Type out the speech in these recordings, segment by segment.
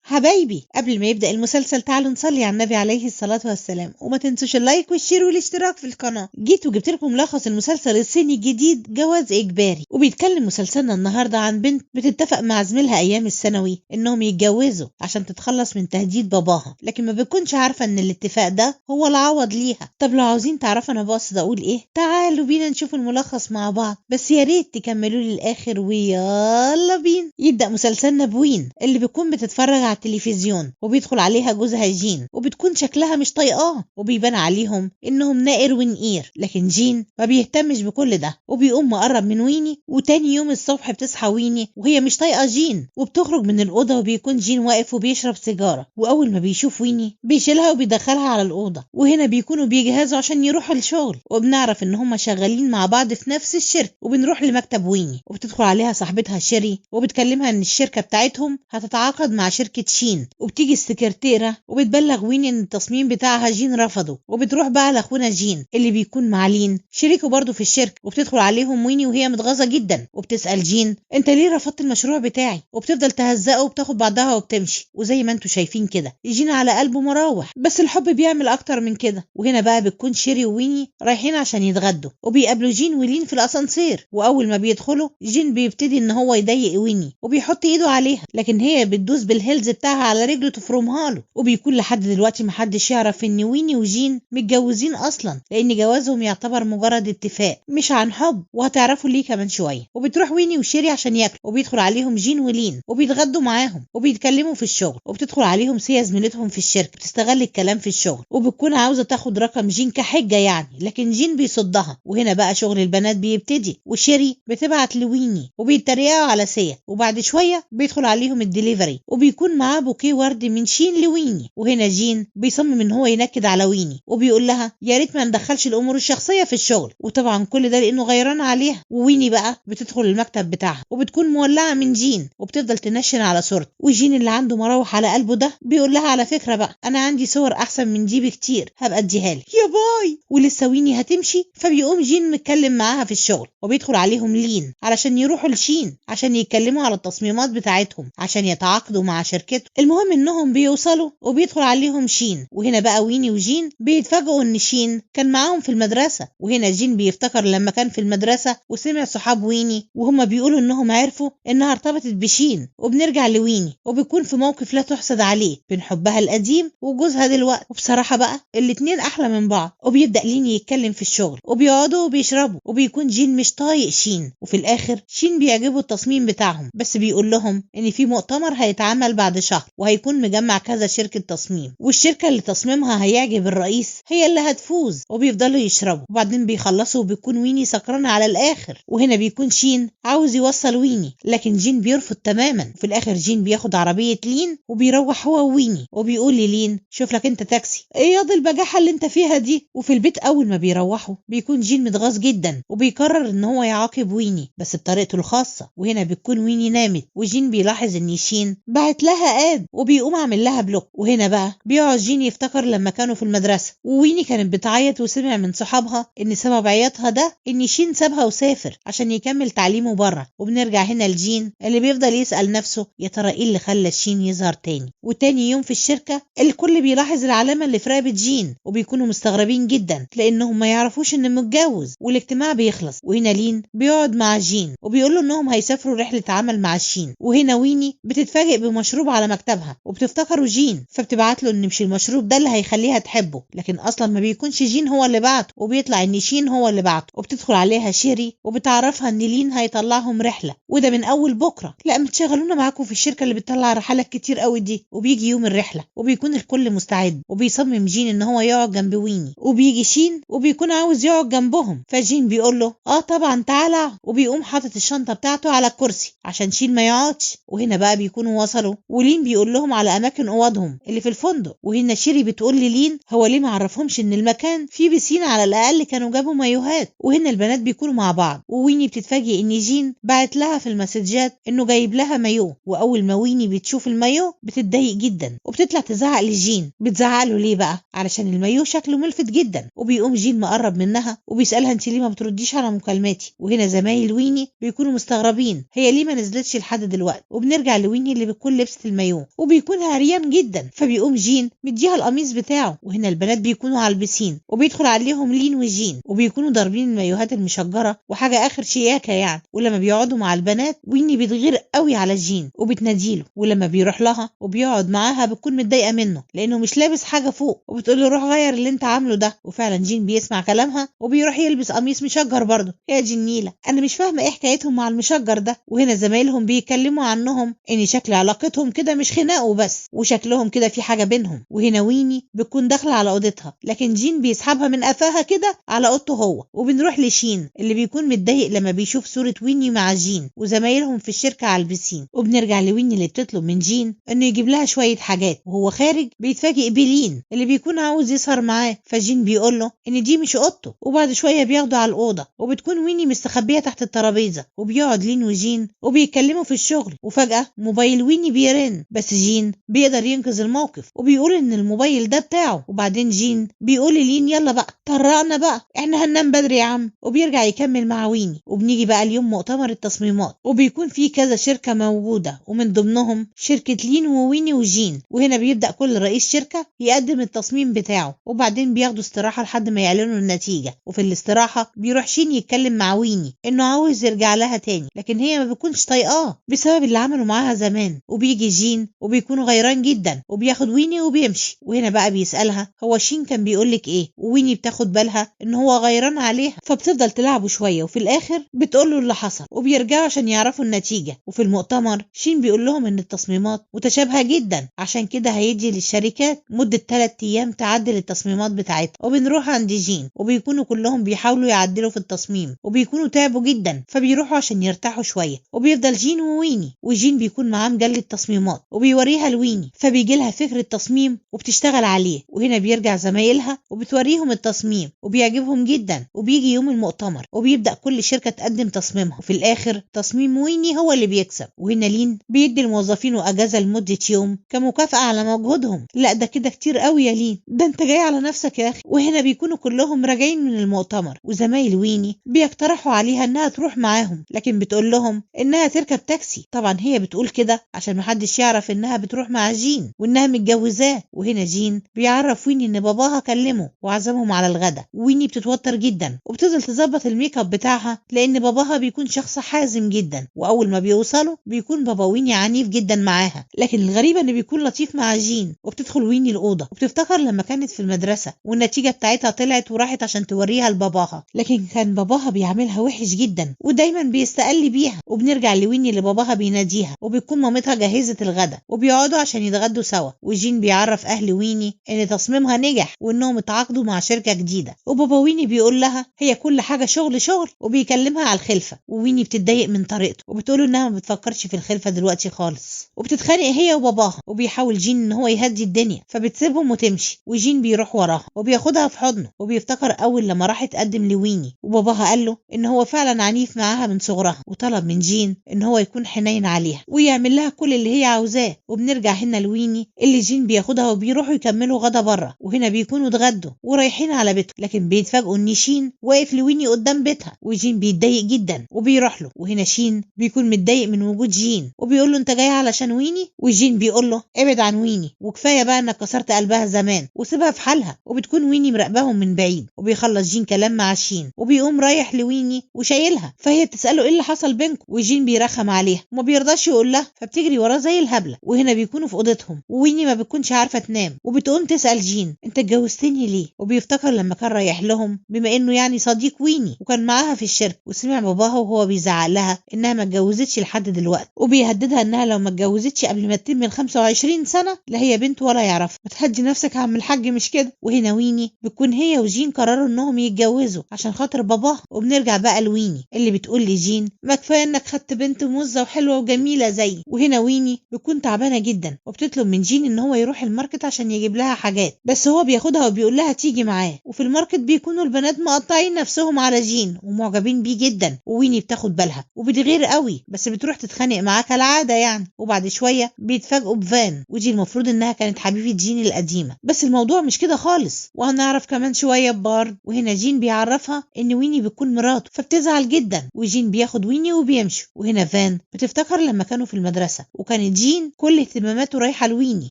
حبايبي، قبل ما يبدأ المسلسل تعالوا نصلي على النبي عليه الصلاة والسلام، وما تنسوش اللايك والشير والاشتراك في القناة. جيت وجبت لكم ملخص المسلسل الصيني الجديد جواز إجباري، وبيتكلم مسلسلنا النهاردة عن بنت بتتفق مع زميلها أيام الثانوي إنهم يتجوزوا عشان تتخلص من تهديد باباها، لكن ما بتكونش عارفة إن الاتفاق ده هو العوض ليها. طب لو عاوزين تعرفوا أنا بقصد أقول إيه، تعالوا بينا نشوف الملخص مع بعض، بس يا ريت تكملوا لي الآخر ويلا بينا. يبدأ مسلسلنا بوين اللي بتكون بتتفرج على التلفزيون، وبيدخل عليها جوزها جين، وبتكون شكلها مش طايقاه، وبيبان عليهم انهم نائر ونقير، لكن جين ما بيهتمش بكل ده، وبيقوم مقرب من ويني. وتاني يوم الصبح بتصحى ويني وهي مش طايقه جين، وبتخرج من الاوضه وبيكون جين واقف وبيشرب سيجاره، واول ما بيشوف ويني بيشيلها وبيدخلها على الاوضه. وهنا بيكونوا بيجهزوا عشان يروحوا الشغل، وبنعرف ان هم شغالين مع بعض في نفس الشركه. وبنروح لمكتب ويني، وبتدخل عليها صاحبتها شيري، وبتكلمها ان الشركه بتاعتهم هتتعاقد مع شركه شين. وبتيجي السكرتيره وبتبلغ ويني ان التصميم بتاعها جين رفضه، وبتروح بقى لاخونا جين اللي بيكون مع لين شريكه برضه في الشركه. وبتدخل عليهم ويني وهي متغاظه جدا، وبتسال جين انت ليه رفضت المشروع بتاعي، وبتفضل تهزقه وبتاخد بعضها وبتمشي. وزي ما انتم شايفين كده جين على قلبه مراوح، بس الحب بيعمل اكتر من كده. وهنا بقى بتكون شيري وويني رايحين عشان يتغدوا، وبيقابلوا جين ولين في الاسانسير. واول ما بيدخلوا جين بيبتدي ان هو يضايق ويني وبيحط ايده عليها، لكن هي بتدوس بالهيلز بتاعها على رجله تفرمها له. وبيكون لحد دلوقتي محدش يعرف ان ويني وجين متجوزين اصلا، لان جوازهم يعتبر مجرد اتفاق مش عن حب، وهتعرفوا ليه كمان شويه. وبتروح ويني وشيري عشان ياكلوا، وبيدخل عليهم جين ولين وبيتغدوا معاهم وبيتكلموا في الشغل. وبتدخل عليهم سيا زميلتهم في الشركه بتستغل الكلام في الشغل، وبتكون عاوزه تاخد رقم جين كحجه يعني، لكن جين بيصدها. وهنا بقى شغل البنات بيبتدي، وشيري بتبعت لويني وبيتريقوا على سيا. وبعد شويه بيدخل عليهم الدليفري، وبيكون معاه بوكيه ورد من شين لويني. وهنا جين بيصمم ان هو ينكد على ويني، وبيقول لها يا ريت ما ندخلش الامور الشخصيه في الشغل، وطبعا كل ده لانه غيران عليها. وويني بقى بتدخل المكتب بتاعها، وبتكون مولعه من جين وبتفضل تنشن على صورته. وجين اللي عنده مراوح على قلبه ده بيقول لها على فكره بقى انا عندي صور احسن من دي بكتير، هبقى اديها لك يا باي. ولسه ويني هتمشي، فبيقوم جين متكلم معاها في الشغل، وبيدخل عليهم لين علشان يروحوا لشين عشان يتكلموا على التصميمات بتاعتهم عشان يتعاقدوا مع شركته. المهم انهم بيوصلوا، وبيدخل عليهم شين. وهنا بقى ويني وجين بيتفاجئوا ان شين كان معاهم في المدرسه. وهنا جين بيفتكر لما كان في المدرسه وسمع صحاب ويني وهم بيقولوا انهم عرفوا انها ارتبطت بشين. وبنرجع لويني وبيكون في موقف لا تحسد عليه بين حبها القديم وجوزها دلوقتي، وبصراحه بقى الاتنين احلى من بعض. وبيبدا لين يتكلم في الشغل، وبيقعدوا وبيشربوا، وبيكون جين مش طايق شين. وفي الاخر شين بيعجبه التصميم بتاعهم، بس بيقول لهم ان في مؤتمر هيتعمل بعد شهر، وهيكون مجمع كذا شركه تصميم، والشركه اللي تصميمها هيعجب الرئيس هي اللي هتفوز. وبيفضلوا يشربوا، وبعدين بيخلصوا وبيكون ويني سكران على الاخر. وهنا بيكون شين عاوز يوصل ويني، لكن جين بيرفض تماما. وفي الاخر جين بياخد عربيه لين وبيروح هو وويني، وبيقول للين شوف لك انت تاكسي، ايه ياض البجاحه اللي انت فيها دي. وفي البيت اول ما بيروحوا بيكون جين متغاظ جدا، وبيقرر ان هو يعاقب ويني بس بطريقته الخاصه. وهنا بتكون ويني نامت، وجين بيلاحظ ان شين بعت لها اد، وبيقوم عامل لها بلوك. وهنا بقى بيقعد جين يفتكر لما كانوا في المدرسه، وويني كانت بتعيط وسمع من صحابها ان سبب عياطها ده ان شين سابها وسافر عشان يكمل تعليمه بره. وبنرجع هنا لجين اللي بيفضل يسال نفسه يا ترى ايه اللي خلى شين يظهر تاني. وتاني يوم في الشركه الكل بيلاحظ العلامه اللي في رقبه جين، وبيكونوا مستغربين جدا لانهم ما يعرفوش انه متجوز. والاجتماع بيخلص، وهنا لين بيقعد مع جين وبيقول له انهم هيسافروا رحله عمل مع شين. وهنا ويني بتتفاجئ بمشروب على مكتبها وبتفتكره جين، فبتبعت له ان مش المشروب ده اللي هيخليها تحبه، لكن اصلا ما بيكونش جين هو اللي بعته، وبيطلع ان شين هو اللي بعته. وبتدخل عليها شيري وبتعرفها ان لين هيطلعهم رحله، وده من اول بكره. لا متشغلونا معاكم في الشركه اللي بتطلع رحلات كتير قوي دي. وبيجي يوم الرحله وبيكون الكل مستعد، وبيصمم جين ان هو يقعد جنب ويني، وبيجي شين وبيكون عاوز يقعد جنبهم. فجين بيقول له طبعا تعالى، وبيقوم حاطط الشنطه بتاعته على الكرسي عشان شين ما يقعدش. وهنا بقى بيكونوا وصلوا، ولين بيقول لهم على اماكن اوضهم اللي في الفندق. وهنا شيري بتقول لين هو ليه ما عرفهمش ان المكان فيه بسين، على الاقل كانوا جابوا مايوهات. وهنا البنات بيكونوا مع بعض، وويني بتتفاجئ ان جين بعت لها في المسجات انه جايب لها مايو. واول ما ويني بتشوف المايو بتتضايق جدا، وبتطلع تزعق لجين. بتزعق له ليه بقى؟ علشان المايو شكله ملفت جدا. وبيقوم جين مقرب منها وبيسالها انت ليه ما بترديش على مكالماتي. وهنا زمايل ويني بيكونوا مستغربين هي ليه ما نزلتش لحد دلوقتي. وبنرجع لويني اللي بتكون لبست المايو وبيكون عريان جدا، فبيقوم جين مديها القميص بتاعه. وهنا البنات بيكونوا على البسين وبيدخل عليهم لين وجين وبيكونوا ضاربين المايوهات المشجره وحاجه اخر شياكه يعني. ولما بيقعدوا مع البنات ويني بتغير قوي على جين وبتناديله، ولما بيروح لها وبيقعد معاها بتكون متضايقه منه لانه مش لابس حاجه فوق، وبتقول له روح غير اللي انت عامله ده. وفعلا جين بيسمع كلامها وبيروح يلبس قميص مشجر برضه. يا جنيله انا مش فاهمه ايه حكايتهم مع المشجر ده. وهنا زمايلهم بيتكلموا عنهم ان شكل علاقتهم كده مش خناق وبس، وشكلهم كده في حاجه بينهم. وهنا ويني بتكون داخله على اوضتها، لكن جين بيسحبها من قفاها كده على اوضته هو. وبنروح لشين اللي بيكون متضايق لما بيشوف صوره ويني مع جين وزمايلهم في الشركه على البسين. وبنرجع لويني اللي بتطلب من جين انه يجيب لها شويه حاجات، وهو خارج بيتفاجئ بلين اللي بيكون عاوز يسهر معاه. فجين بيقول له ان دي مش اوضته، وبعد شويه بياخده على الاوضه وبتكون ويني مستخبيه تحت الترابيزه. وبيقعد لين وجين وبيتكلموا في الشغل، وفجاه موبايل ويني بيرن، بس جين بيقدر ينقذ الموقف وبيقول ان الموبايل ده بتاعه. وبعدين جين بيقول لين يلا بقى طرقنا بقى احنا هننام بدري يا عم، وبيرجع يكمل مع ويني. وبنيجي بقى اليوم مؤتمر التصميمات وبيكون فيه كذا شركه موجوده ومن ضمنهم شركه لين وويني وجين. وهنا بيبدا كل رئيس شركه يقدم التصميم بتاعه، وبعدين بياخدوا استراحه لحد ما يعلنوا النتيجه. وفي الاستراحه بيروح شين يتكلم مع ويني انه عاوز يرجع لها تاني، لكن هي ما بتكونش طايقاه بسبب اللي عملوا معاها زمان. وبيجي جين وبيكون غيران جدا وبياخد ويني وبيمشي. وهنا بقى بيسالها هو شين كان بيقولك ايه، وويني بتاخد بالها ان هو غيران عليها، فبتفضل تلعبه شويه وفي الاخر بتقوله اللي حصل وبيرجعوا عشان يعرفوا النتيجه. وفي المؤتمر شين بيقول لهم ان التصميمات متشابهه جدا، عشان كده هيدي للشركات مده 3 ايام تعدل التصميمات بتاعتها. وبنروح عند جين وبيكونوا كلهم بيحاولوا يعدلوا في التصميم وبيكونوا تعبوا جدا، فبيروحوا عشان يرتاحوا شويه. وبيفضل جين وويني، وجين بيكون معاه مجله تصميمات وبيوريها لويني، فبيجي لها فكره تصميم وبتشتغل عليه. وهنا بيرجع زمايلها وبتوريهم التصميم وبيعجبهم جدا. وبيجي يوم المؤتمر وبيبدا كل شركه تقدم تصميمها، وفي الاخر تصميم ويني هو اللي بيكسب. وهنا لين بيدي الموظفين اجازه لمده يوم كمكافاه على مجهودهم. لا ده كده كتير قوي يا لين، ده انت جاي على نفسك يا اخي. وهنا بيكونوا كلهم راجعين من المؤتمر وزمايل ويني بيقترحوا عليها انها تروح معاهم، لكن بتقول لهم انها تركب تاكسي. طبعا هي بتقول كده عشان محدش يعرف انها بتروح مع جين وانها متجوزاه. وهنا جين بيعرف ويني ان باباها كلمه وعزمهم على الغدا. ويني بتتوتر جدا وبتفضل تظبط الميك اب بتاعها لان باباها بيكون شخص حازم جدا، واول ما بيوصلوا بيكون بابا ويني عنيف جدا معاها. لكن الغريبه ان بيكون لطيف مع جين. وبتدخل ويني الاوضه وبتفتكر لما كانت في المدرسه والنتيجه بتاعتها طلعت وراحت عشان توريها لباباها، لكن كان باباها بيعملها وحش جدا ودايما بيستقل بيها. وبنرجع لويني اللي باباها بيناديها وبتكون مامتها جهزت الغدا وبيقعدوا عشان يتغدوا سوا. وجين بيعرف اهل ويني ان تصميمها نجح وانهم اتعاقدوا مع شركه جديده. وبابا ويني بيقول لها هي كل حاجه شغل شغل وبيكلمها على الخلفه. وويني بتتضايق من طريقته وبتقول انها ما بتفكرش في الخلفه دلوقتي خالص، وبتتخانق هي وباباها. وبيحاول جين ان هو يهدي الدنيا فبتسيبهم وتمشي، وجين بيروح وراها وبياخدها في حضنه. وبيفتكر اول لما راح تقدم لويني وباباها قال له ان هو فعلا عنيف معاها من صغرها، وطلب من جين ان هو يكون حنين عليها ويعمل لها كل اللي هي عاوزاه. وبنرجع هنا لويني اللي جين بياخدها وبيروحوا يكملوا غدا بره. وهنا بيكونوا اتغدوا ورايحين على بيته، لكن بيتفاجئوا ان شين واقف لويني قدام بيتها. وجين بيتضايق جدا وبيروح له. وهنا شين بيكون متضايق من وجود جين وبيقول له انت جاي علشان ويني؟ وجين بيقول له ابعد عن ويني وكفايه بقى انك كسرت قلبها زمان وسيبها في حالها. وبتكون ويني مراقباهم من بعيد. وبيخلص جين كلام مع شين وبيقوم رايح لويني وشايلها، فهي بتساله ايه اللي حصل بينكم، وجين بيرخم عليها وما بيرضاش يقول لها فبتجري وراه زي الهبله. وهنا بيكونوا في اوضتهم وويني ما بتكونش عارفه تنام وبتقوم تسال جين انت اتجوزتني ليه. وبيفتكر لما كان رايح لهم بما انه يعني صديق ويني وكان معاها في الشركه، وسمع باباها وهو بيزعق لها انها ما اتجوزتش لحد دلوقتي وبيهددها انها لو ما اتجوزتش قبل ما تتم ال 25 سنه لا هي بنت ولا يعرفها. ما تهدي نفسك يا عم الحاج مش كده. وهنا ويني بتكون هي وجين قرروا انهم يتجوزوا عشان خاطر باباها. وبنرجع بقى لويني اللي بتقول لجين ما كفايه انك خدت بنت مزه وحلوه وجميله زي. وهنا ويني بتكون تعبانه جدا وبتطلب من جين ان هو يروح الماركت عشان يجيب لها حاجات، بس هو بياخدها وبيقول لها تيجي معاه. وفي الماركت بيكونوا البنات مقطعين نفسهم على جين ومعجبين بيه جدا. وويني بتاخد بالها وبتغير قوي بس بتروح تتخانق معاه كالعاده يعني. وبعد شويه بيتفاجئوا بفان، ودي المفروض انها كانت حبيبه جين القديمه، بس الموضوع مش كده خالص وهنعرف كمان شويه ببارد. وهنا جين بيعرفها ان ويني بتكون مراته فبتزعل جدا، وجين بياخد ويني وبيمشوا. وهنا فان بتفتكر لما كانوا في المدرسه وكانت جين كل اهتماماته رايحة لويني،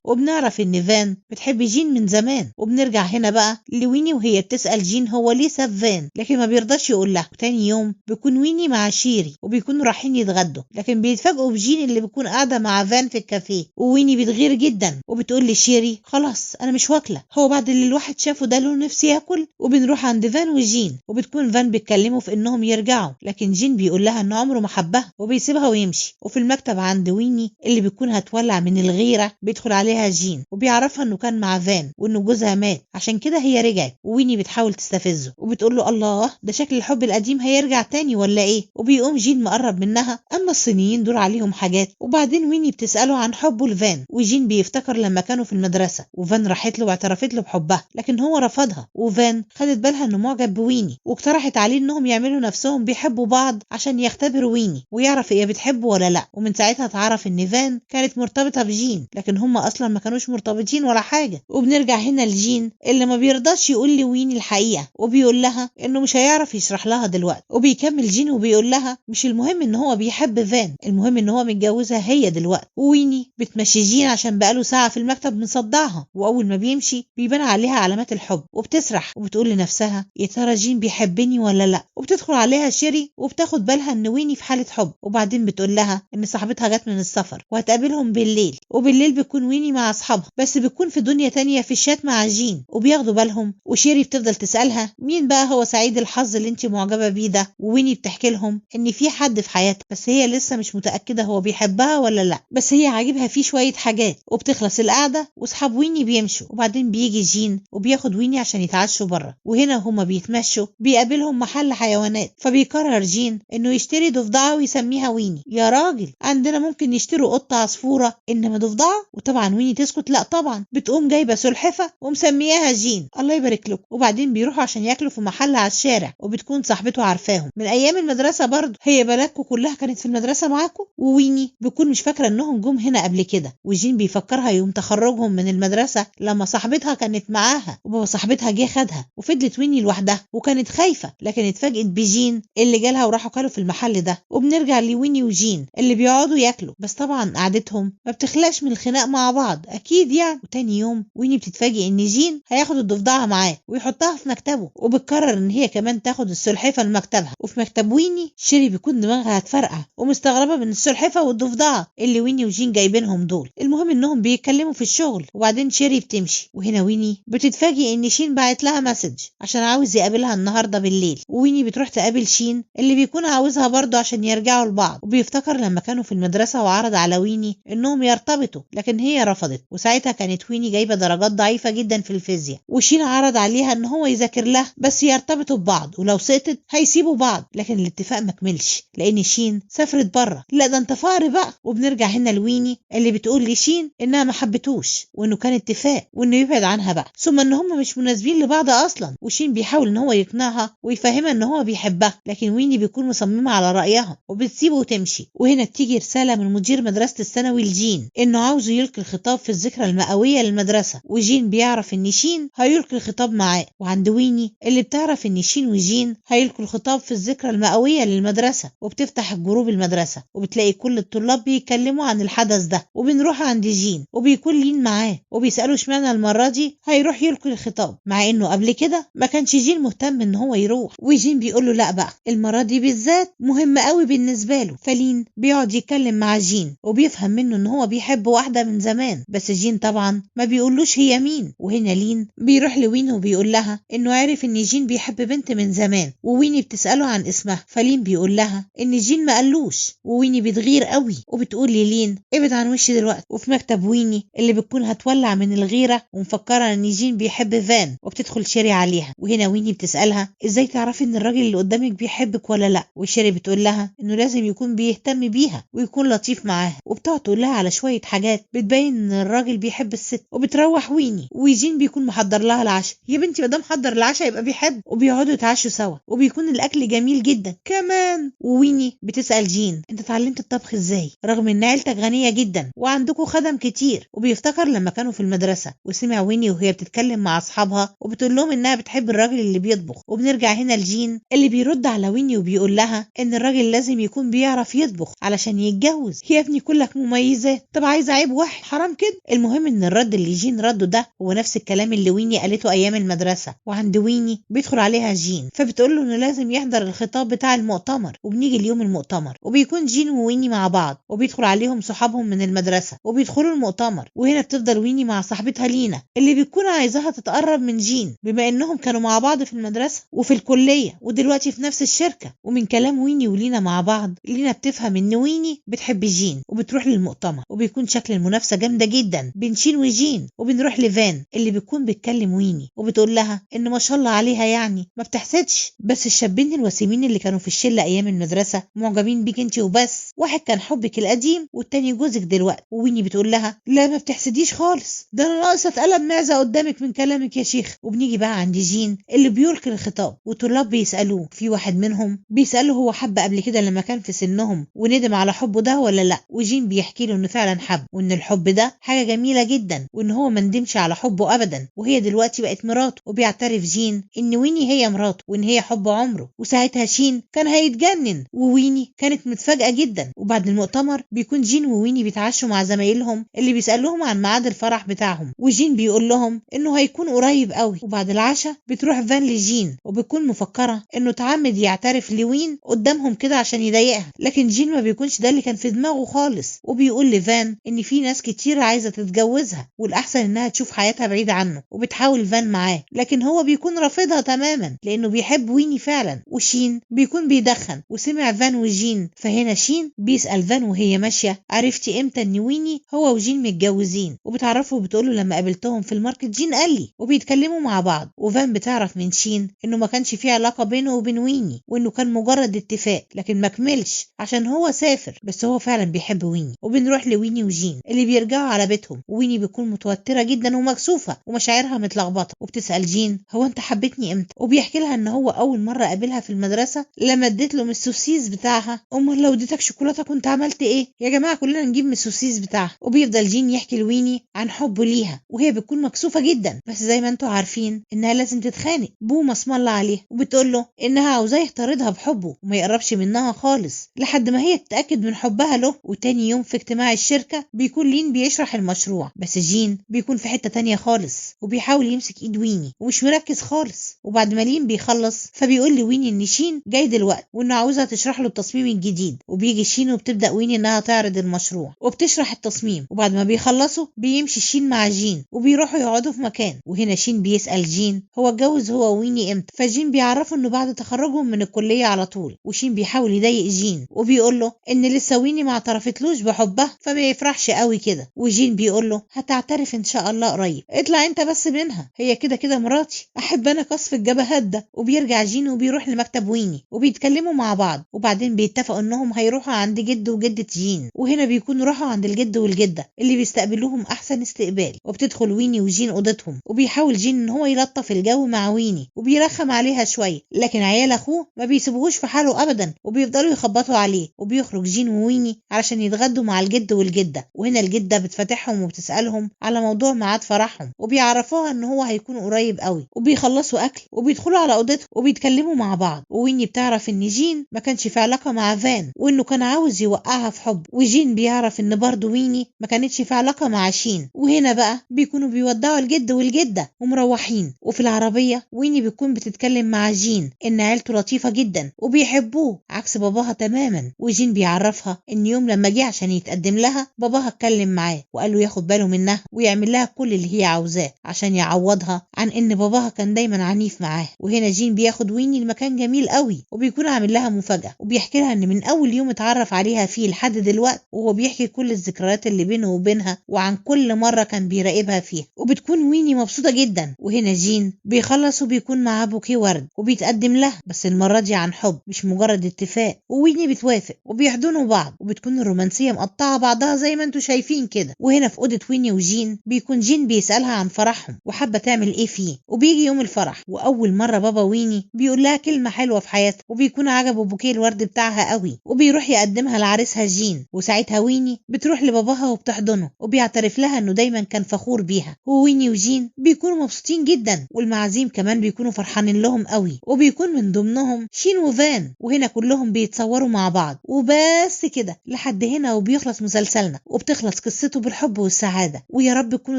وبنعرف ان فان بتحب جين من زمان. وبنرجع هنا بقى لويني وهي بتسأل جين هو ليه ساب فان، لكن ما بيرضاش يقول لها. تاني يوم بيكون ويني مع شيري وبيكونوا رايحين يتغدوا، لكن بيتفاجئوا بجين اللي بيكون قاعدة مع فان في الكافيه. وويني بتغير جدا وبتقول لشيري خلاص انا مش واكلة، هو بعد اللي الواحد شافه ده له نفسي ياكل. وبنروح عند فان وجين وبتكون فان بيتكلموا في انهم يرجعوا، لكن جين بيقول لها انه عمره ما حبها وبيسيبها ويمشي. وفي المكتب عند ويني اللي بيكون هتولع من الغيرة بيدخل عليها جين وبيعرفها انه كان مع فان وانه جوزها مات عشان كده هي رجعت. وويني بتحاول تستفزه وبتقول له الله ده شكل الحب القديم هيرجع تاني ولا ايه. وبيقوم جين مقرب منها، اما الصينيين دول عليهم حاجات. وبعدين ويني بتسأله عن حبه لفان، وجين بيفتكر لما كانوا في المدرسة وفان راحت له واعترفت له بحبها، لكن هو رفضها. وفان خدت بالها انه معجب بويني واقترحت عليه انهم يعملوا نفسهم بيحبوا بعض عشان يختبروا ويني ويعرف هي بتحبه ولا لا. ومن ساعتها اتعرف ان فان كانت مرتبطة بجين، لكن هم اصلا ما كانوش مرتبطين ولا حاجة. وبنرجع هنا لجين اللي ما بيرضاش يقول لويني الحقيقة وبيقول لها انه مش هيعرف يشرح لها دلوقتي. وبيكمل جين وبيقول لها مش المهم ان هو بيحب فان، المهم ان هو متجوزها هي دلوقتي. وويني بتمشي جين عشان بقاله ساعة في المكتب مصدعها، واول ما بيمشي بيبان عليها علامات الحب وبتسرح وبتقول لنفسها يا ترى جين بيحبني ولا لا. وبتدخل عليها شيري وبتاخد بالها ان ويني في حالة حب، وبعدين بتقول لها ان صاحبتها جت من السفر وهتقابلهم بالليل. وبالليل بيكون ويني مع اصحابها بس بيكون في دنيا تانية في الشات مع جين وبياخدوا بالهم. وشيري بتفضل تسألها مين بقى هو سعيد الحظ اللي انت معجبة بيه ده، وويني بتحكي لهم ان في حد في حياتها بس هي لسه مش متأكدة هو بيحبها ولا لا، بس هي عاجبها فيه شوية حاجات. وبتخلص القعدة واصحاب ويني بيمشوا، وبعدين بيجي جين وبياخد ويني عشان يتعشوا بره. وهنا هما بيتمشوا بيقابلهم محل حيوانات، فبيقرر جين انه يشتري ضفدعة ويسميها ويني. يا راجل عندنا ممكن يشتروا قطة عصفورة انما ضفدعة؟ وطبعا ويني تسكت لا طبعا، بتقوم جايبة سلحفة ومسمياها جين. الله يبارك له. وبعدين بيروحوا عشان ياكلوا في محل على الشارع، وبتكون صاحبته عارفاهم من ايام المدرسة برضه. هي بناتكم كلها كانت في المدرسة معاكم؟ وويني بيكون مش فاكرة انهم جم هنا قبل كده. وجين بيفكرها يوم تخرجهم من المدرسة لما صاحبتها كانت معاها وبابا صاحبتها جه خدها، وفضلت ويني لوحدها وكانت خايفة، لكن اتفاجئت بجين اللي جالها وراحوا كلوا في المحل ده. وبنرجع لويني وجين اللي بيقعدوا ياكلوا، بس طبعا قعدتهم ما بتخلاش من الخناق مع بعض اكيد يعني. وتاني يوم ويني بتتفاجئ ان جين هياخد الضفدعة معاه ويحطها في مكتبه، وبتقرر ان هي كمان تاخد السلحفة لمكتبها. وفي مكتب ويني شيري بيكون دماغها هتفرقع ومستغربة من السلحفة والضفدعة اللي ويني وجين جايبينهم دول. المهم انهم بيتكلموا في الشغل، وبعدين شيري بتمشي. وهنا ويني بتتفاجئ ان شين بعت لها مسج عشان عاوز يقابلها النهارده بالليل. وويني بتروح تقابل شين اللي بيكون عاوزها برضه عشان يرجعوا لبعض، وبيفتكر لما كانوا في المدرسة وعرض على ويني انهم يرتبطوا، لكن هي رفضت. وساعتها كانت ويني جايبة درجات ضعيفة جدا في الفيزياء، وشين عرض عليها ان هو يذاكر لها بس يرتبطوا ببعض، ولو سقطت هيسيبوا بعض. لكن الاتفاق مكملش لان شين سافرت بره. لا ده انت فقر بقى. وبنرجع هنا لويني اللي بتقول لشين انها ما حبتوش وانه كان اتفاق وانه يبعد عنها بقى، ثم ان هم مش مناسبين لبعض اصلا. وشين بيحاول ان هو يقنعها ويفهمها ان هو بيحبها، لكن ويني بيكون مصممة على رأيها وبتسيبه وتمشي. وهنا بتيجي رسالة من مدير مدرسة الثانوي لجين انه عاوزه يلقي الخطاب في الذكرى المئوية للمدرسة، وجين بيعرف ان شين هيلقي الخطاب معاه. وعند ويني اللي بتعرف ان شين وجين هيلقوا الخطاب في الذكرى المئوية للمدرسة، وبتفتح جروب المدرسة وبتلاقي كل الطلاب بيتكلموا عن الحدث ده. وبنروح عند جين وبيكون لين معاه وبيسألوا اشمعنى المرة دي هيروح يلقي الخطاب، مع انه قبل كده ما كانش جين مهتم ان هو يروح. وجين بيقول له لا بقى المرة دي بالذات مهمة قوي بالنسبة له. فلين بيقعد يتكلم مع جين وبيفهم منه ان هو بيحب واحدة من زمان، بس جين طبعا ما بيقولوش هي مين. وهنا لين بيروح لوين وبيقول لها انه عارف ان جين بيحب بنت من زمان، وويني بتسأله عن اسمها. فلين بيقول لها ان جين ما قالوش، وويني بتغير قوي وبتقول لين ابعد عن وشي دلوقتي. وفي مكتب ويني اللي بتكون هتولع من الغيرة ومفكرة ان جين بيحب فان، وبتدخل شيري عليها. وهنا ويني بتسألها ازاي تعرفي ان الراجل اللي قدامك بيحبك ولا لا، وشيري بتقول لها انه لازم يكون بيهتم بيها ويكون لطيف معاها، وبتقعد تقول لها على شوية حاجات بتبين ان الراجل بيحب الست. وبتروح ويني وجين بيكون محضر لها العشاء. يا بنتي ما دام حضر العشاء يبقى بيحب. وبيقعدوا يتعشوا سوا وبيكون الاكل جميل جدا كمان. وويني بتسأل جين انت اتعلمت الطبخ ازاي رغم ان عيلتك غنية جدا وعندكوا خدم كتير. وبيفتكر لما كانوا في المدرسة وسمع ويني وهي بتتكلم مع اصحابها وبتقول لهم انها بتحب الراجل اللي بيطبخ. وبنرجع هنا لجين اللي بيرد على ويني وبيقول لها ان الراجل لازم يكون بيعرف يطبخ علشان يتجوز. يا ابني كلك مميزات. طب عايزه عيب واحد؟ حرام كده. المهم ان الرد اللي جين رده ده هو نفس الكلام اللي ويني قالته ايام المدرسه. وعند ويني بيدخل عليها جين فبتقول له انه لازم يحضر الخطاب بتاع المؤتمر. وبنيجي اليوم المؤتمر وبيكون جين وويني مع بعض وبيدخل عليهم صحابهم من المدرسه وبيدخلوا المؤتمر. وهنا بتفضل ويني مع صاحبتها لينا اللي بيكون عايزاها تتقرب من جين بما انهم كانوا مع بعض في المدرسه وفي الكليه ودلوقتي في نفس الشركه. ومن كلام ويني ولينا مع بعض لينا بتفهم ان ويني بتحب جين وبتروح للمؤتمر. وبيكون شكل المنافسه جامده جدا بين شين وجين. وبنروح لفان اللي بيكون بتكلم ويني وبتقول لها ان ما شاء الله عليها يعني ما بتحسدش، بس الشابين الوسيمين اللي كانوا في الشله ايام المدرسه معجبين بيك انت وبس. واحد كان حبك القديم والتاني جوزك دلوقتي. وويني بتقول لها لا ما بتحسديش خالص، ده انا ناقصه اتقلب معزه قدامك من كلامك يا شيخ. وبنيجي بقى عند جين اللي بيلقي الخطاب والطلاب بيسالوه. في واحد منهم بيساله هو حب قبل كده لما كان في سنهم وندم على حبه ده ولا لا. وجين بيحكي له انه فعلا حب وان الحب ده حاجه جميله جدا وان هو ما ندمش على حبه ابدا. وهي دلوقتي بقت مراته. وبيعترف جين ان ويني هي مراته وان هي حب عمره. وساعتها شين كان هيتجنن وويني كانت متفاجئه جدا. وبعد المؤتمر بيكون جين وويني بيتعشوا مع زمايلهم اللي بيسالوهم عن ميعاد الفرح بتاعهم. وجين بيقول لهم انه هيكون قريب قوي. وبعد العشاء بتروح فان لجين وبتكون مفكره انه تعمد يعترف لوين قدامهم كده عشان يضايقها، لكن جين ما بيكونش ده اللي كان في دماغه خالص. وبيقول لفان ان في ناس كتير عايزه تتجوزها والاحسن انها تشوف حياتها بعيد عنه. وبتحاول فان معاه لكن هو بيكون رافضها تماما لانه بيحب ويني فعلا. وشين بيكون بيدخن وسمع فان وجين. فهنا شين بيسال فان وهي ماشيه عرفتي امتى ان ويني هو وجين متجوزين؟ وبتعرفه وبتقوله لما قابلتهم في الماركت جين قال لي. وبيتكلموا مع بعض وفان بتعرف من شين انه ما كانش فيه علاقه بينه وبين ويني وانه كان مجرد اتفاق لكن ما كملش عشان هو سافر، بس هو فعلا بيحب ويني. وبنروح لويني وجين اللي بيرجعوا على بيتهم. ويني بيكون متوتره جدا ومكسوفه ومشاعرها متلخبطه. وبتسال جين هو انت حبيتني امتى؟ وبيحكي لها ان هو اول مره قابلها في المدرسه لما اديت له من السوسيس بتاعها. امال لو اديتك شوكولاته كنت عملت ايه؟ يا جماعه كلنا نجيب من السوسيس بتاعها. وبيفضل جين يحكي لويني عن حبه ليها وهي بتكون مكسوفه جدا، بس زي ما انتوا عارفين انها لازم تتخانق. بوما اسم الله عليها وبتقول له انها عاوزاه يطاردها بحبه وما يقربش منها خالص لحد ما هي تتاكد من حبها له. وتاني يوم في اجتماع الشركه بيكون لين بيشرح المشروع، بس جين بيكون في حته تانية خالص وبيحاول يمسك ايد ويني ومش مركز خالص. وبعد ما لين بيخلص فبيقول لويني ان شين جاي دلوقتي وانه عاوزها تشرح له التصميم الجديد. وبيجي شين وبتبدا ويني انها تعرض المشروع وبتشرح التصميم. وبعد ما بيخلصوا بيمشي شين مع جين وبيروحوا يقعدوا في مكان. وهنا شين بيسال جين هو اتجوز هو ويني امتى؟ فجين بيعرفه انه بعد تخرجهم من الكليه على طول. وشين بيحاول يضايق جين وبيقول له ان لسه ويني ما اعترفتلوش بحبها فما يفرحش قوي كده. وجين بيقول له هتعترف ان شاء الله قريب، اطلع انت بس منها، هي كده كده مراتي، احب انا قصف الجبهات ده. وبيرجع جين وبيروح لمكتب ويني وبيتكلموا مع بعض وبعدين بيتفقوا انهم هيروحوا عند جد وجده جين. وهنا بيكونوا راحوا عند الجد والجده اللي بيستقبلوهم احسن استقبال. وبتدخل ويني وجين اوضتهم وبيحاول جين ان هو يلطف الجو مع ويني وبيرخم عليها شويه، لكن عيال اخوه ما بيسيبوهوش في حاله ابدا وبيفضلوا يخبطوا عليه. وبيخرج جين وويني علشان يتغدوا مع الجد والجده. وهنا الجده بتفتحهم وبتسالهم على موضوع ميعاد فرحهم وبيعرفوها ان هو هيكون قريب قوي. وبيخلصوا اكل وبيدخلوا على اوضتهم وبيتكلموا مع بعض. وويني بتعرف ان جين ما كانش في علاقه مع فان وانه كان عاوز يوقعها في حب. وجين بيعرف ان برضه ويني ما كانتش في علاقه مع شين. وهنا بقى بيكونوا بيودعوا الجد والجده ومروحين. وفي العربيه ويني بتكون بتتكلم مع جين ان عيلته لطيفه جدا وبيحبوه عكس باباها تماما. وجين بيعرفها ان يوم لما جه عشان يتقدم لها باباها اتكلم معاه وقال له ياخد باله منها ويعمل لها كل اللي هي عاوزاه عشان يعوضها عن ان باباها كان دايما عنيف معاه. وهنا جين بياخد ويني لمكان جميل قوي وبيكون عامل لها مفاجاه وبيحكي لها ان من اول يوم اتعرف عليها فيه لحد دلوقتي وهو بيحكي كل الذكريات اللي بينه وبينها وعن كل مره كان بيراقبها فيها. وبتكون ويني مبسوطه جدا. وهنا جين بيخلص وبيكون معاه بوكيه ورد وبيتقدم لها بس المره دي عن حب مش مجرد اتفاق. وويني بتوافق وبيحضنوا بعض وبتكون الرومانسيه مقطعه بعضها زي ما انتوا شايفين كده. وهنا في اوضه ويني وجين بيكون جين بيسالها عن فرحهم وحابه تعمل ايه فيه. وبيجي يوم الفرح واول مره بابا ويني بيقول لها كلمه حلوه في حياتها وبيكون عجبه بوكيه الورد بتاعها قوي وبيروح يقدمها لعريسها جين. وساعتها ويني بتروح لباباها وبتحضنه وبيعترف لها انه دايما كان فخور بيها. وويني وجين بيكونوا مبسوطين جدا والمعازيم كمان بيكونوا فرحانين لهم قوي وبيكون من ضمنهم شين وفان. وهنا كلهم بيتصوروا مع بعض وبس كده لحد هنا وبيقف بيخلص مسلسلنا وبتخلص قصته بالحب والسعادة. ويا رب تكونوا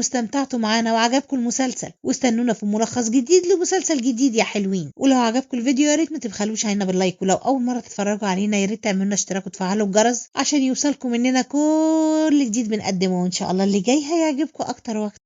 استمتعتوا معانا وعجبكم المسلسل، واستنونا في ملخص جديد لمسلسل جديد يا حلوين. ولو عجبكم الفيديو يا ريت ما تبخلوش علينا باللايك، ولو اول مرة تتفرجوا علينا يا ريت تعملوا لنا اشتراك وتفعلوا الجرس عشان يوصلكم مننا كل جديد بنقدمه، وان شاء الله اللي جاي هيعجبكم اكتر واكتر.